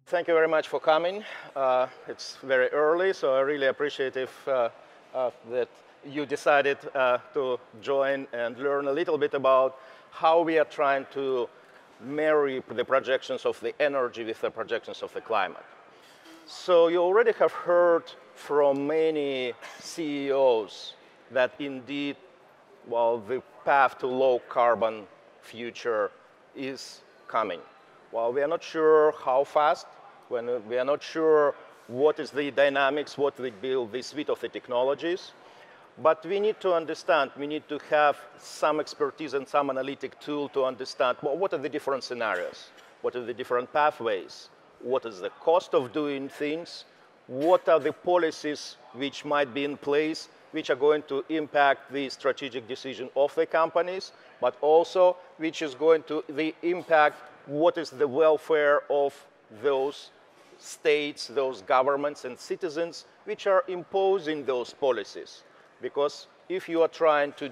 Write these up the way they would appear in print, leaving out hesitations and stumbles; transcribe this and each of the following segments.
Thank you very much for coming. It's very early, so I really appreciate that you decided to join and learn a little bit about how we are trying to marry the projections of the energy with the projections of the climate. So you already have heard from many CEOs that indeed, well, the path to low carbon future is coming. Well, we are not sure how fast, we are not sure what is the dynamics, what will be the suite of the technologies, but we need to understand, we need to have some expertise and some analytic tool to understand, well, what are the different scenarios, what are the different pathways, what is the cost of doing things, what are the policies which might be in place, which are going to impact the strategic decision of the companies, but also which is going to impact what is the welfare of those states, those governments and citizens which are imposing those policies. Because if you are trying to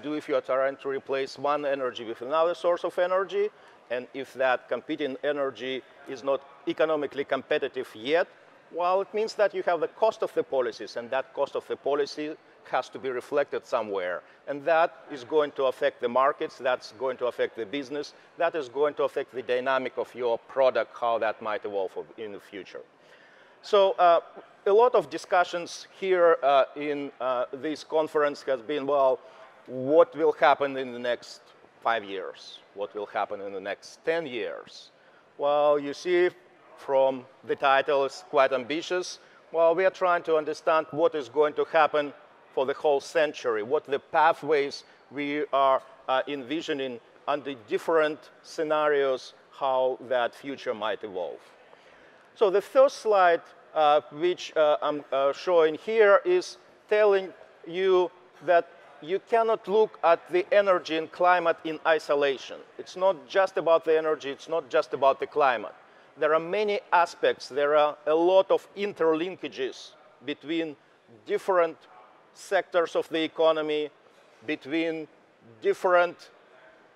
replace one energy with another source of energy, and if that competing energy is not economically competitive yet, well, it means that you have the cost of the policies, and that cost of the policy has to be reflected somewhere. And that is going to affect the markets, that's going to affect the business, that is going to affect the dynamic of your product, how that might evolve in the future. So a lot of discussions here in this conference has been, well, what will happen in the next 5 years? What will happen in the next 10 years? Well, you see from the title, it's quite ambitious. Well, we are trying to understand what is going to happen for the whole century, what the pathways we are envisioning under different scenarios, how that future might evolve. So the first slide, which I'm showing here, is telling you that you cannot look at the energy and climate in isolation. It's not just about the energy, it's not just about the climate. There are many aspects, there are a lot of interlinkages between different sectors of the economy, between different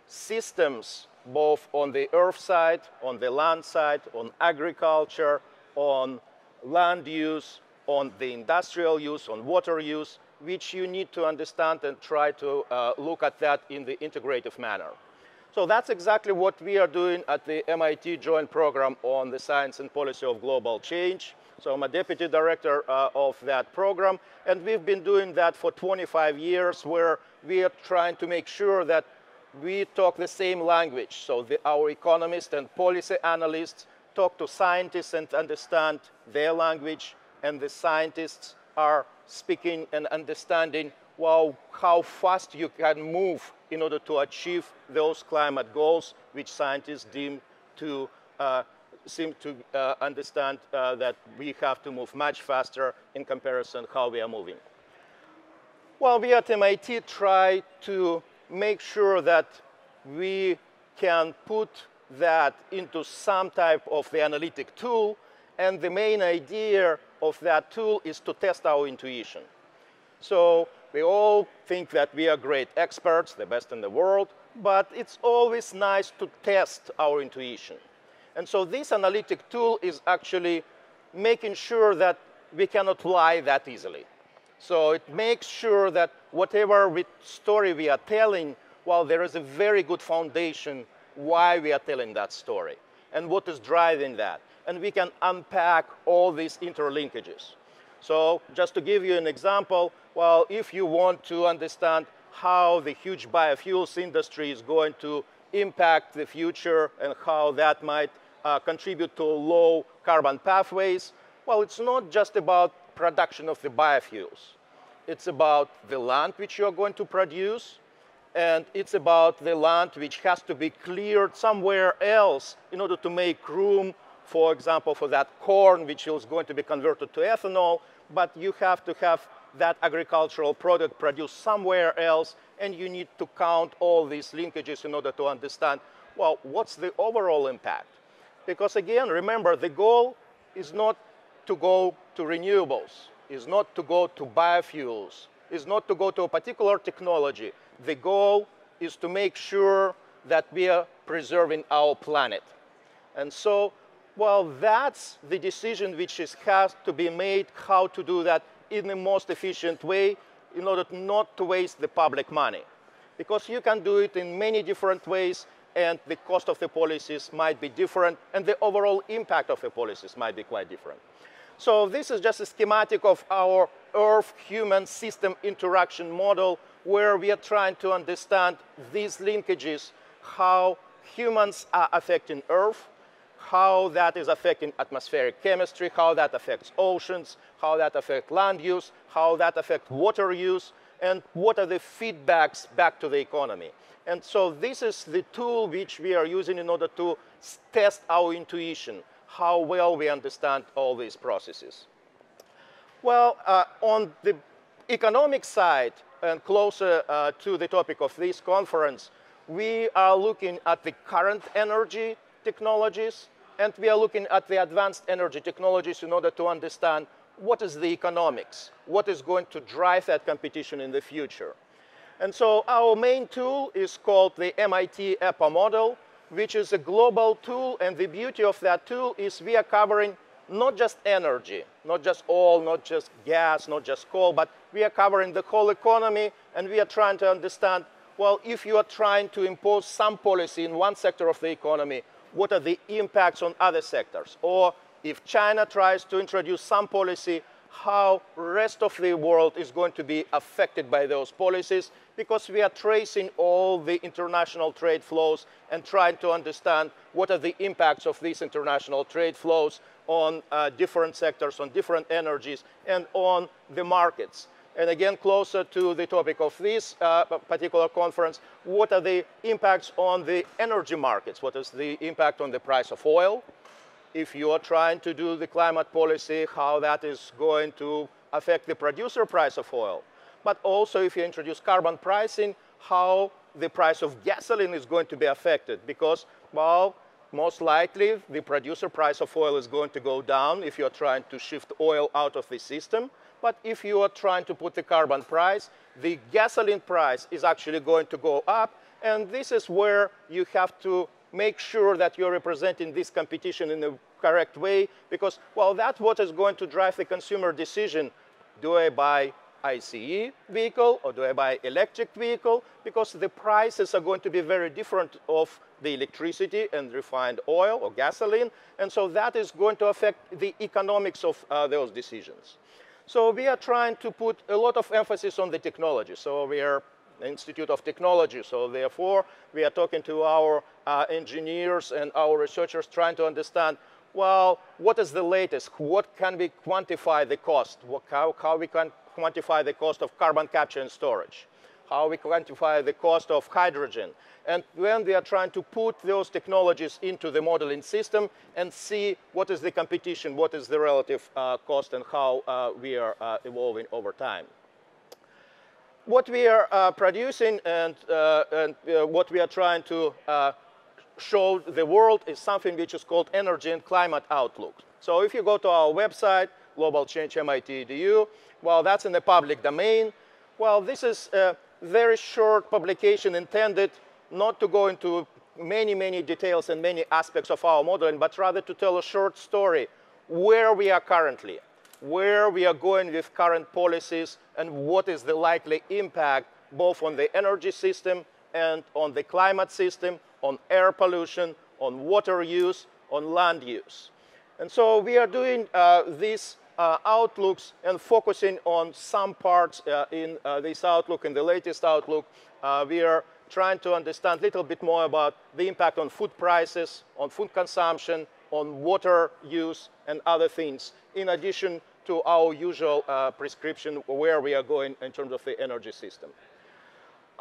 systems, both on the earth side, on the land side, on agriculture, on land use, on the industrial use, on water use, which you need to understand and try to look at that in the integrative manner. So that's exactly what we are doing at the MIT Joint Program on the Science and Policy of Global Change. So I'm a deputy director of that program, and we've been doing that for 25 years, where we are trying to make sure that we talk the same language. So our economists and policy analysts talk to scientists and understand their language, and the scientists are speaking and understanding, well, how fast you can move in order to achieve those climate goals, which scientists seem to understand that we have to move much faster in comparison how we are moving. Well, we at MIT try to make sure that we can put that into some type of the analytic tool, and the main idea of that tool is to test our intuition. So we all think that we are great experts, the best in the world, but it's always nice to test our intuition. And so this analytic tool is actually making sure that we cannot lie that easily. So it makes sure that whatever story we are telling, well, there is a very good foundation why we are telling that story and what is driving that. And we can unpack all these interlinkages. So just to give you an example, well, if you want to understand how the huge biofuels industry is going to impact the future and how that might contribute to low carbon pathways, well, it's not just about production of the biofuels. It's about the land which you are going to produce, and it's about the land which has to be cleared somewhere else in order to make room, for example, for that corn which is going to be converted to ethanol, but you have to have that agricultural product produced somewhere else, and you need to count all these linkages in order to understand, well, what's the overall impact? Because again, remember, the goal is not to go to renewables, is not to go to biofuels, is not to go to a particular technology. The goal is to make sure that we are preserving our planet. And so, well, that's the decision which has to be made, how to do that in the most efficient way in order not to waste the public money. Because you can do it in many different ways, and the cost of the policies might be different, and the overall impact of the policies might be quite different. So this is just a schematic of our Earth-human system interaction model, where we are trying to understand these linkages, how humans are affecting Earth, how that is affecting atmospheric chemistry, how that affects oceans, how that affects land use, how that affects water use, and what are the feedbacks back to the economy. And so this is the tool which we are using in order to test our intuition, how well we understand all these processes. Well, on the economic side, and closer to the topic of this conference, we are looking at the current energy technologies, and we are looking at the advanced energy technologies in order to understand what is the economics, what is going to drive that competition in the future. And so our main tool is called the MIT EPA model, which is a global tool, and the beauty of that tool is we are covering not just energy, not just oil, not just gas, not just coal, but we are covering the whole economy, and we are trying to understand, well, if you are trying to impose some policy in one sector of the economy, what are the impacts on other sectors? Or if China tries to introduce some policy, how the rest of the world is going to be affected by those policies, because we are tracing all the international trade flows and trying to understand what are the impacts of these international trade flows on different sectors, on different energies, and on the markets. And again, closer to the topic of this particular conference, what are the impacts on the energy markets? What is the impact on the price of oil? If you are trying to do the climate policy, how that is going to affect the producer price of oil. But also, if you introduce carbon pricing, how the price of gasoline is going to be affected. Because, well, most likely, the producer price of oil is going to go down if you're trying to shift oil out of the system. But if you are trying to put the carbon price, the gasoline price is actually going to go up. And this is where you have to make sure that you're representing this competition in the correct way, because, well, that's what is going to drive the consumer decision. Do I buy ICE vehicle or do I buy electric vehicle? Because the prices are going to be very different of the electricity and refined oil or gasoline, and so that is going to affect the economics of those decisions. So we are trying to put a lot of emphasis on the technology. So we are Institute of Technology. So therefore, we are talking to our engineers and our researchers trying to understand, well, what is the latest? What can we quantify the cost? How we can quantify the cost of carbon capture and storage? How we quantify the cost of hydrogen? And when we are trying to put those technologies into the modeling system and see what is the competition, what is the relative cost, and how we are evolving over time. What we are producing and what we are trying to show the world is something which is called Energy and Climate Outlook. So if you go to our website, Global Change MIT EDU, well, that's in the public domain. Well, this is a very short publication intended not to go into many, many details and many aspects of our modeling, but rather to tell a short story where we are currently, where we are going with current policies, and what is the likely impact both on the energy system and on the climate system, on air pollution, on water use, on land use. And so we are doing these outlooks and focusing on some parts in this outlook, in the latest outlook. We are trying to understand a little bit more about the impact on food prices, on food consumption, on water use, and other things, in addition to our usual prescription where we are going in terms of the energy system.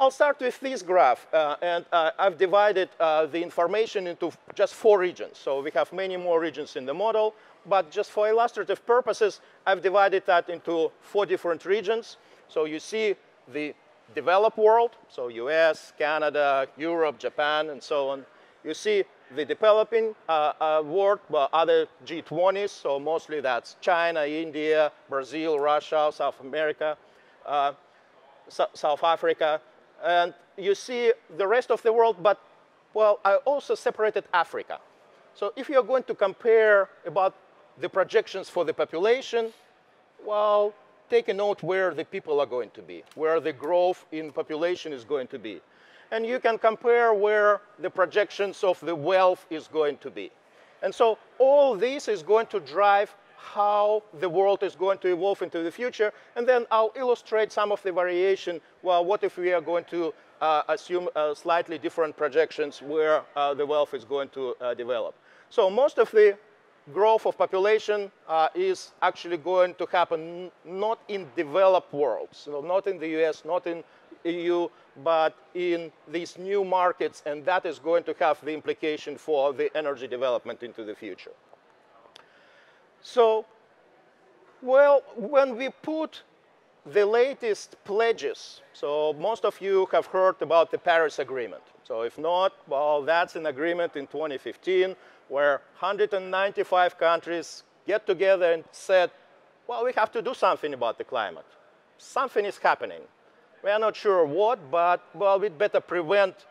I'll start with this graph, and I've divided the information into just 4 regions. So we have many more regions in the model, but just for illustrative purposes, I've divided that into 4 different regions. So you see the developed world, so US, Canada, Europe, Japan, and so on. You see the developing world, other G20s, so mostly that's China, India, Brazil, Russia, South America, South Africa. And you see the rest of the world, but, well, I also separated Africa. So if you're going to compare about the projections for the population, well, take a note where the people are going to be, where the growth in population is going to be. And you can compare where the projections of the wealth is going to be. And so all this is going to drive how the world is going to evolve into the future. And then I'll illustrate some of the variation. Well, what if we are going to assume slightly different projections where the wealth is going to develop? So most of the growth of population is actually going to happen not in developed worlds, so not in the US, not in EU, but in these new markets, and that is going to have the implication for the energy development into the future. So, well, when we put the latest pledges, so most of you have heard about the Paris Agreement. So if not, well, that's an agreement in 2015 where 195 countries get together and said, well, we have to do something about the climate. Something is happening. We are not sure what, but, well, we'd better prevent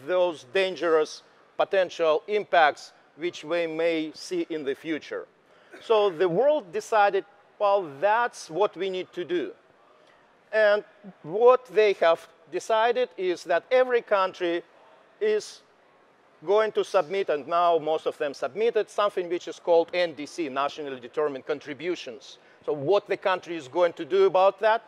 those dangerous potential impacts which we may see in the future. So the world decided, well, that's what we need to do. And what they have decided is that every country is going to submit, and now most of them submitted, something which is called NDC, Nationally Determined Contributions. So what the country is going to do about that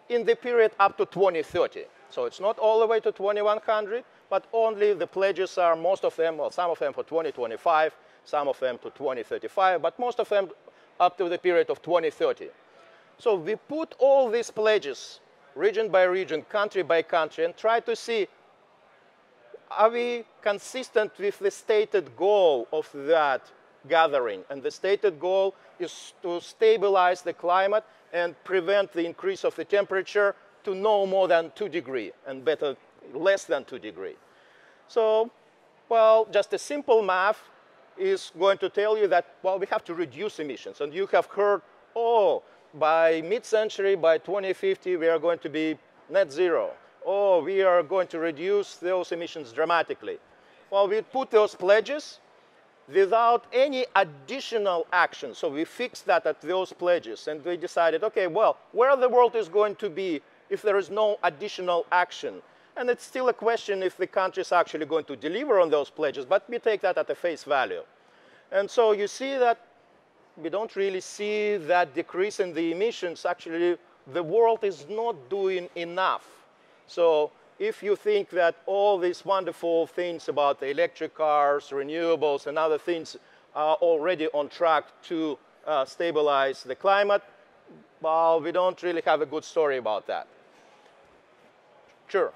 in the period up to 2030. So it's not all the way to 2100, but only the pledges are, most of them, well, some of them for 2025, some of them to 2035, but most of them up to the period of 2030. So we put all these pledges, region by region, country by country, and try to see, are we consistent with the stated goal of that gathering? And the stated goal is to stabilize the climate and prevent the increase of the temperature to no more than 2 degrees, and better, less than 2 degrees. So, well, just a simple math is going to tell you that, well, we have to reduce emissions. And you have heard, oh, by mid-century, by 2050, we are going to be net zero. Oh, we are going to reduce those emissions dramatically. Well, we put those pledges without any additional action. So we fixed that at those pledges, and we decided, okay, well, where the world is going to be if there is no additional action? And it's still a question if the country is actually going to deliver on those pledges, but we take that at the face value. And so you see that we don't really see that decrease in the emissions. Actually, the world is not doing enough. So if you think that all these wonderful things about the electric cars, renewables, and other things are already on track to stabilize the climate, well, we don't really have a good story about that. Sure.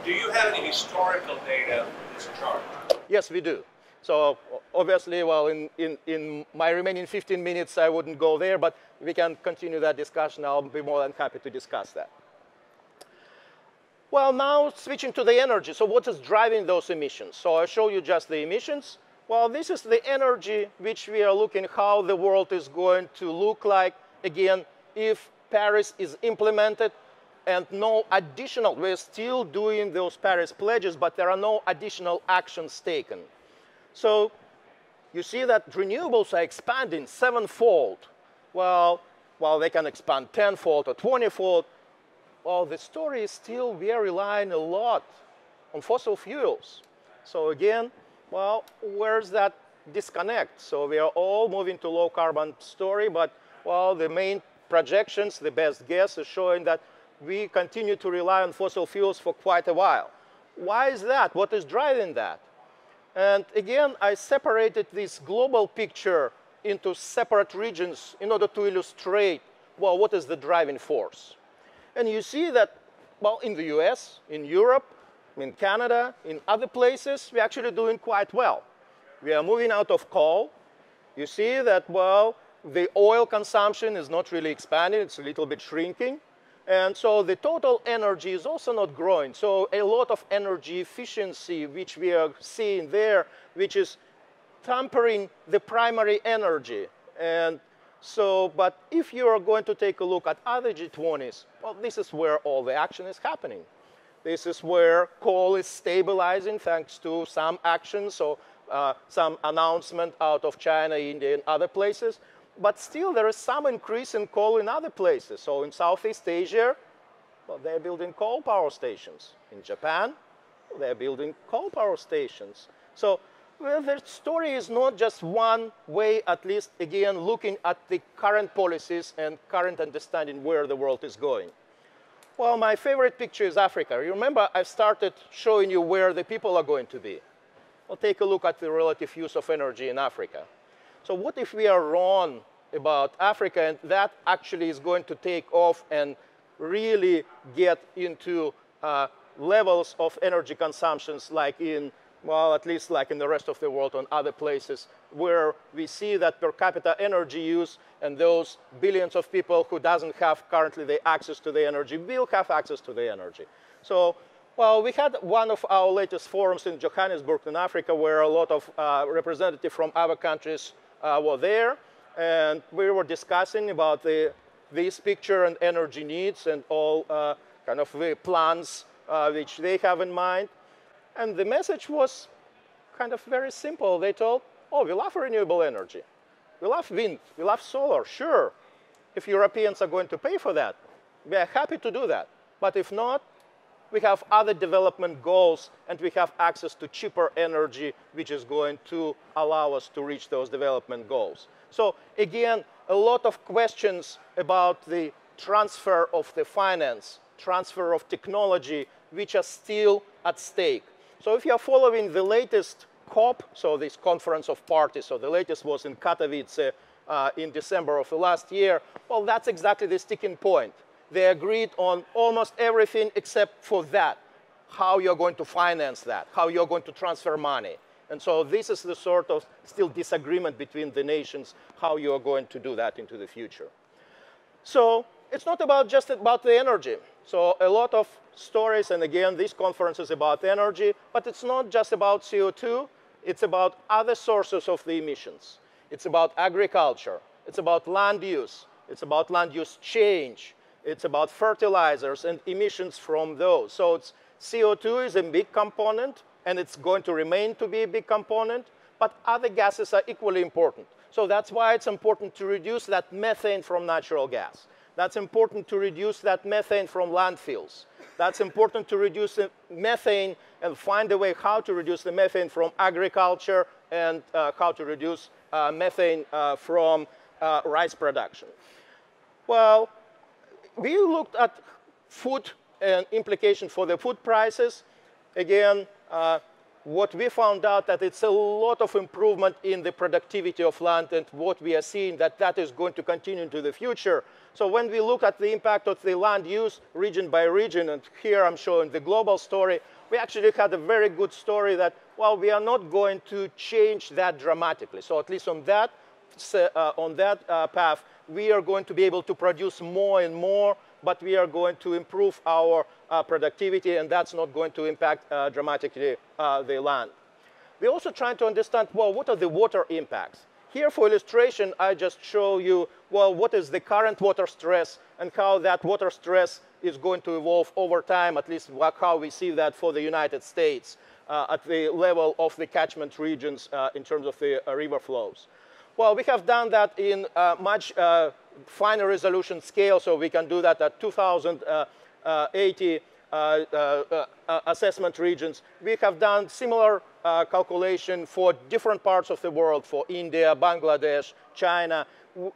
Do you have any historical data for this chart? Yes, we do. So obviously, well, in my remaining 15 minutes, I wouldn't go there, but we can continue that discussion. I'll be more than happy to discuss that. Well, now switching to the energy. So what is driving those emissions? So I'll show you just the emissions. Well, this is the energy which we are looking how the world is going to look like, again, if Paris is implemented and no additional, we're still doing those Paris pledges, but there are no additional actions taken. So you see that renewables are expanding 7-fold. Well, while they can expand 10-fold or 20-fold, well, the story is still we are relying a lot on fossil fuels. So again, well, where's that disconnect? So we are all moving to low carbon story, but well, the main projections, the best guess is showing that we continue to rely on fossil fuels for quite a while. Why is that? What is driving that? And again, I separated this global picture into separate regions in order to illustrate, well, what is the driving force? And you see that, well, in the US, in Europe, in Canada, in other places, we're actually doing quite well. We are moving out of coal. You see that, well, the oil consumption is not really expanding. It's a little bit shrinking. And so the total energy is also not growing. So a lot of energy efficiency, which we are seeing there, which is tampering the primary energy. And so, but if you are going to take a look at other G20s, well, this is where all the action is happening. This is where coal is stabilizing thanks to some actions, so some announcement out of China, India, and other places. But still, there is some increase in coal in other places. So in Southeast Asia, well, they're building coal power stations. In Japan, they're building coal power stations. So well, the story is not just one way, at least, again, looking at the current policies and current understanding where the world is going. Well, my favorite picture is Africa. You remember I started showing you where the people are going to be. Well, take a look at the relative use of energy in Africa. So what if we are wrong about Africa and that actually is going to take off and really get into levels of energy consumptions like in, well, at least like in the rest of the world on other places where we see that per capita energy use and those billions of people who doesn't have currently the access to the energy will have access to the energy. So, well, we had one of our latest forums in Johannesburg in Africa where a lot of representatives from other countries were there. And we were discussing about this picture and energy needs and all kind of the plans which they have in mind. And the message was kind of very simple. They told, oh, we love renewable energy. We love wind. We love solar. Sure, if Europeans are going to pay for that, we are happy to do that. But if not, we have other development goals, and we have access to cheaper energy, which is going to allow us to reach those development goals. So again, a lot of questions about the transfer of the finance, transfer of technology, which are still at stake. So if you are following the latest COP, so this conference of parties, so the latest was in Katowice in December of the last year, well, that's exactly the sticking point. They agreed on almost everything except for that, how you're going to finance that, how you're going to transfer money. And so this is the sort of still disagreement between the nations, how you're going to do that into the future. So it's not just about the energy. So a lot of stories, and again, this conference is about energy, but it's not just about CO2, it's about other sources of the emissions. It's about agriculture, it's about land use change, it's about fertilizers and emissions from those. So CO2 is a big component, and it's going to remain to be a big component, but other gases are equally important. So that's why it's important to reduce that methane from natural gas. That's important to reduce that methane from landfills. That's important to reduce the methane and find a way how to reduce the methane from agriculture and how to reduce methane from rice production. Well, we looked at food and implication for the food prices. Again, what we found out that it's a lot of improvement in the productivity of land, and what we are seeing that is going to continue into the future. So when we look at the impact of the land use region by region, and here I'm showing the global story, we actually had a very good story that, well, we are not going to change that dramatically. So at least on that path, we are going to be able to produce more and more, but we are going to improve our productivity, and that's not going to impact dramatically the land. We're also trying to understand, well, what are the water impacts? Here for illustration, I just show you, well, what is the current water stress and how that water stress is going to evolve over time, at least how we see that for the United States at the level of the catchment regions in terms of the river flows. Well, we have done that in much finer resolution scale, so we can do that at 2080 assessment regions. We have done similar calculation for different parts of the world, for India, Bangladesh, China,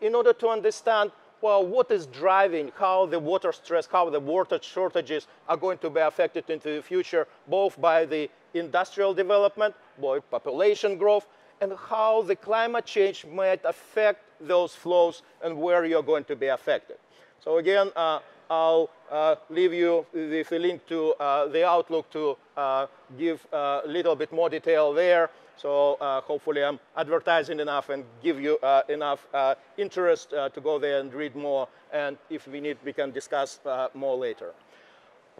in order to understand, well, what is driving, how the water stress, how the water shortages are going to be affected into the future, both by the industrial development, by population growth, and how the climate change might affect those flows and where you're going to be affected. So again, I'll leave you with a link to the Outlook to give a little bit more detail there. So hopefully I'm advertising enough and give you enough interest to go there and read more. And if we need, we can discuss more later.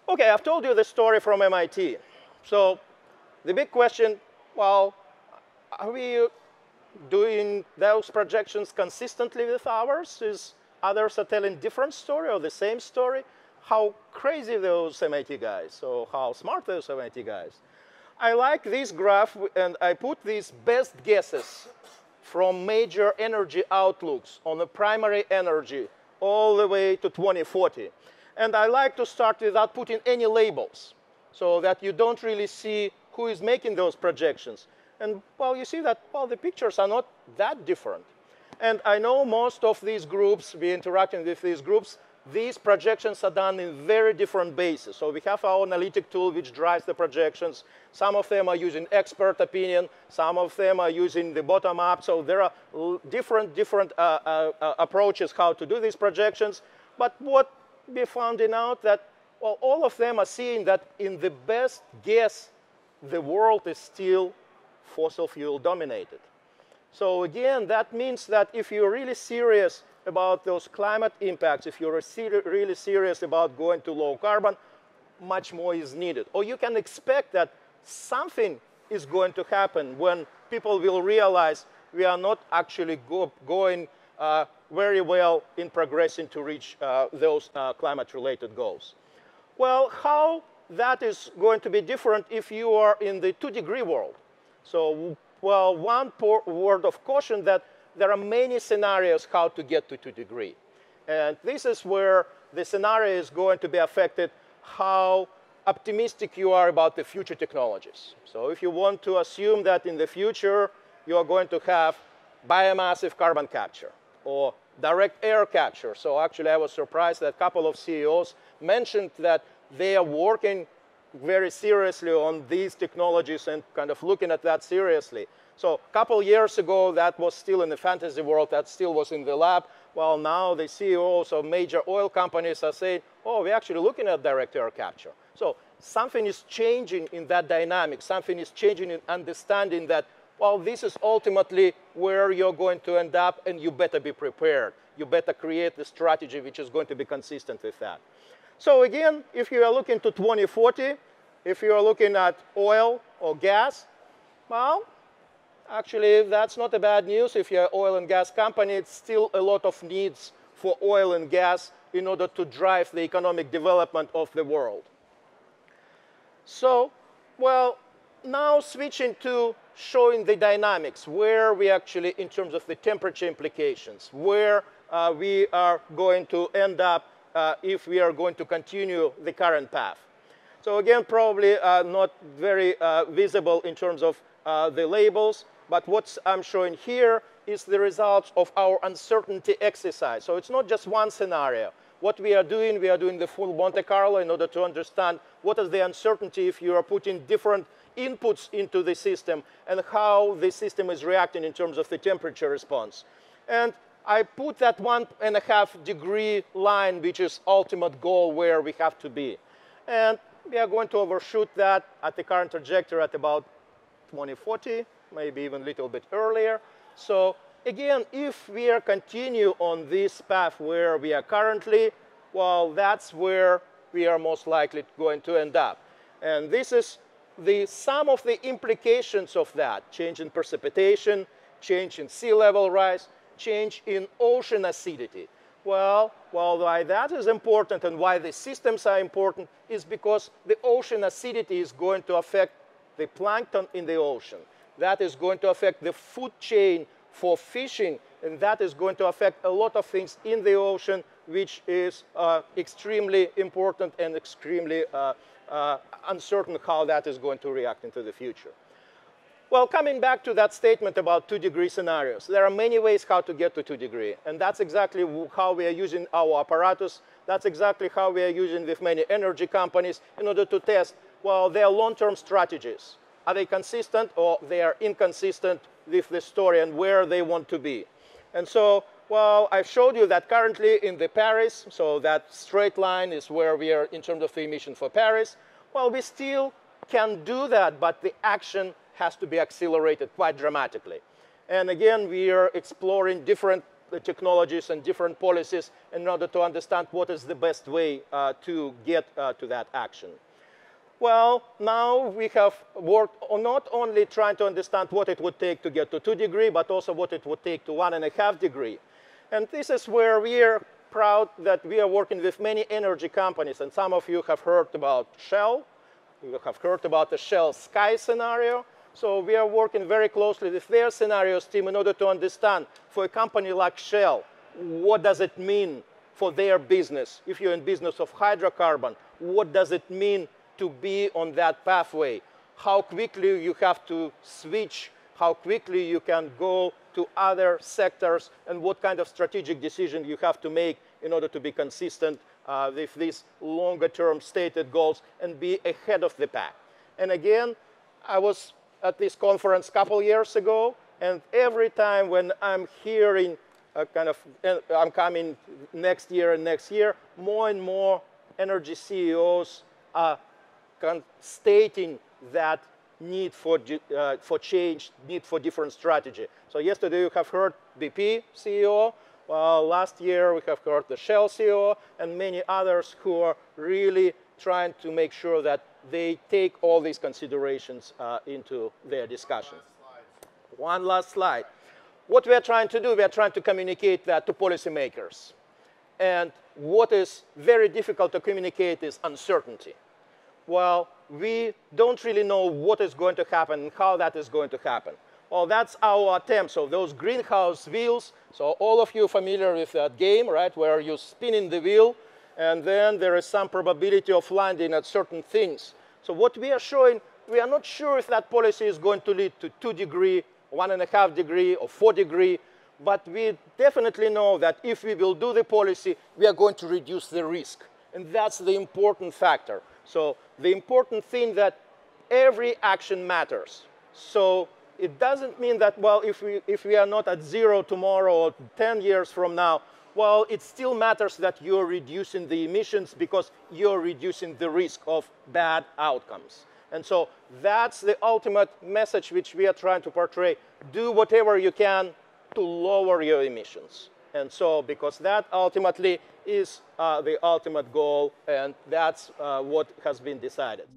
OK, I've told you the story from MIT. So the big question, well, are we doing those projections consistently with ours? Is others are telling different story or the same story? how crazy those MIT guys, so how smart those MIT guys. I like this graph, and I put these best guesses from major energy outlooks on the primary energy all the way to 2040. And I like to start without putting any labels so that you don't really see who is making those projections. And, well, you see that, well, the pictures are not that different. And I know most of these groups, we interacting with these groups, these projections are done in very different bases. So we have our analytic tool which drives the projections. Some of them are using expert opinion. Some of them are using the bottom-up. So there are different approaches how to do these projections. But what we found out that, well, all of them are seeing that in the best guess, the world is still fossil fuel dominated. So again, that means that if you're really serious about those climate impacts, if you're really serious about going to low carbon, much more is needed. Or you can expect that something is going to happen when people will realize we are not actually going very well in progressing to reach those climate-related goals. Well, how that is going to be different if you are in the 2-degree world? So, well, one word of caution that there are many scenarios how to get to 2 degrees. And this is where the scenario is going to be affected how optimistic you are about the future technologies. So if you want to assume that in the future you are going to have biomassive carbon capture or direct air capture. So actually I was surprised that a couple of CEOs mentioned that they are working very seriously on these technologies and kind of looking at that seriously. So a couple years ago, that was still in the fantasy world, that still was in the lab. Well, now the CEOs of major oil companies are saying, oh, we're actually looking at direct air capture. So something is changing in that dynamic. Something is changing in understanding that, well, this is ultimately where you're going to end up, and you better be prepared. You better create the strategy which is going to be consistent with that. So again, if you are looking to 2040, if you are looking at oil or gas, well, actually, that's not a bad news. If you're an oil and gas company, it's still a lot of needs for oil and gas in order to drive the economic development of the world. So, well, now switching to showing the dynamics, where we actually, in terms of the temperature implications, where we are going to end up if we are going to continue the current path. So again, probably not very visible in terms of the labels, but what I'm showing here is the results of our uncertainty exercise. So it's not just one scenario. What we are doing the full Monte Carlo in order to understand what is the uncertainty if you are putting different inputs into the system and how the system is reacting in terms of the temperature response. And I put that 1.5 degree line, which is ultimate goal where we have to be. And we are going to overshoot that at the current trajectory at about 2040, maybe even a little bit earlier. So again, if we are continue on this path where we are currently, well, that's where we are most likely going to end up. And this is the sum of the implications of that: change in precipitation, change in sea level rise, change in ocean acidity. Well, why that is important and why the systems are important is because the ocean acidity is going to affect the plankton in the ocean. That is going to affect the food chain for fishing, and that is going to affect a lot of things in the ocean, which is extremely important and extremely uncertain how that is going to react into the future. Well, coming back to that statement about 2 degree scenarios, there are many ways how to get to 2 degree, and that's exactly how we are using our apparatus. That's exactly how we are using with many energy companies in order to test, well, their long-term strategies. Are they consistent or they are inconsistent with the story and where they want to be? And so, well, I showed you that currently in the Paris, so that straight line is where we are in terms of the emission for Paris. Well, we still can do that, but the action has to be accelerated quite dramatically. And again, we are exploring different technologies and different policies in order to understand what is the best way to get to that action. Well, now we have worked on not only trying to understand what it would take to get to 2 degree, but also what it would take to 1.5 degree. And this is where we are proud that we are working with many energy companies, and some of you have heard about Shell. You have heard about the Shell Sky scenario. So we are working very closely with their scenarios team in order to understand, for a company like Shell, what does it mean for their business? If you're in business of hydrocarbon, what does it mean to be on that pathway? How quickly you have to switch, how quickly you can go to other sectors, and what kind of strategic decision you have to make in order to be consistent with these longer-term stated goals and be ahead of the pack. And again, I was at this conference a couple years ago, and every time when I'm hearing I'm coming next year and next year, more and more energy CEOs are stating that need for change, need for different strategy. So yesterday you have heard BP CEO. Last year we have heard the Shell CEO and many others who are really trying to make sure that they take all these considerations into their discussion. One last slide. What we are trying to do, we are trying to communicate that to policymakers. And what is very difficult to communicate is uncertainty. Well, we don't really know what is going to happen and how that is going to happen. Well, that's our attempt. So those greenhouse wheels, so all of you are familiar with that game, right, where you spin in the wheel, and then there is some probability of landing at certain things. So what we are showing, we are not sure if that policy is going to lead to 2 degree, 1.5 degree, or 4 degree, but we definitely know that if we will do the policy, we are going to reduce the risk. And that's the important factor. So the important thing that every action matters. So it doesn't mean that, well, if we are not at 0 tomorrow or 10 years from now, well, it still matters that you're reducing the emissions because you're reducing the risk of bad outcomes. And so that's the ultimate message which we are trying to portray. Do whatever you can to lower your emissions. And so because that ultimately is the ultimate goal, and that's what has been decided.